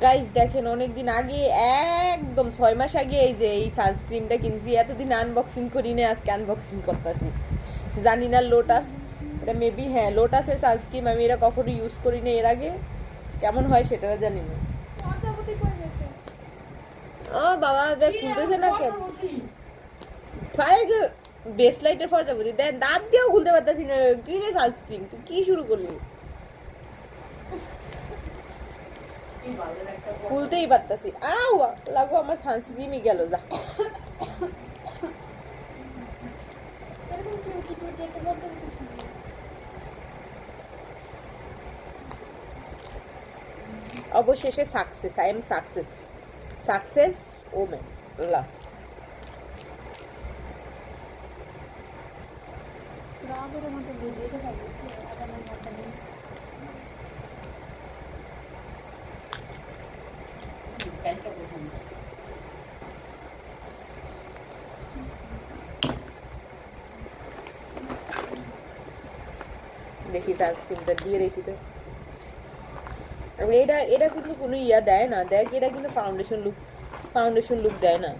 Guys দেখেন অনেকদিন আগে, একদম 6 মাস আগে এই যে এই সানস্ক্রিনটা কিনছি, এতদিন আনবক্সিং করি না, আজকে আনবক্সিং করতেছি। জানি না লোটাস, এটা মেবি, হ্যাঁ লোটাসের সানস্ক্রিন, আমি এটা কখনো ইউজ করি না এর আগে, কেমন হয় সেটা জানি না। ও বাবা দেখ খুলতেছে না কেন, বেস লাইটের ফর্জাবতী দেন, দাঁত দিয়েও খুলতে পারতেছি না। কি রে সানস্ক্রিন, তুই কি শুরু করলি? খুলতেই পারতাছি, আউ লাগো, আমার সানস্ক্রিনই গেল যা। অবশেষে success, I am success, success women লা। দেখি সানস্ক্রিনটা দিয়ে দেখি তো। এটা এটা কিন্তু কোনো ইয়া দেয় না, দেখ এটা কিন্তু ফাউন্ডেশন লুক দেয় না।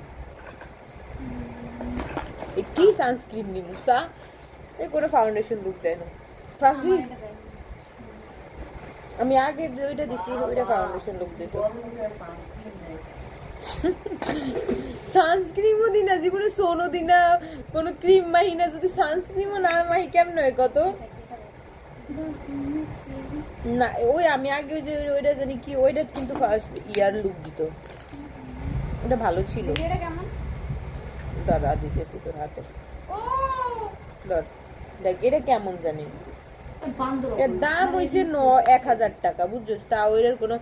কি সানস্ক্রিন নিমুসা, এ কোনো ফাউন্ডেশন লুক দেয় না। ভাবছি আমি আগে ওইটা দিছি, ওইটা ফাউন্ডেশন লুক দিত। সানস্ক্রিমও দিই না জীবনে, সোনও দিই না, কোনো ক্রিম মাহি না, যদি সানস্ক্রিমও না মাহি কেমন হয় কত না। ওই আমি আগে যে ওইটা জানি কি, ওইটা কিন্তু ফার্স্ট ইয়ার লুক দিত, ওটা ভালো ছিল। দাঁড়া দিতেছি তোর হাতে, ধর দেখ এটা কেমন জানি। এর দাম হয়েছে 1000 টাকা, বুঝছো, তা ওইটার কোনো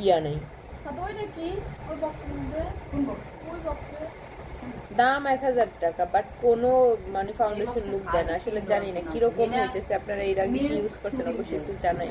ইয়া নেই, দাম 1000 টাকা, বাট কোনো মানে ফাউন্ডেশন লুক দেয় না। আসলে জানি না কিরকম হইতেছে, আপনারা এর আগে ইউজ করছেন অবশ্যই একটু জানাই।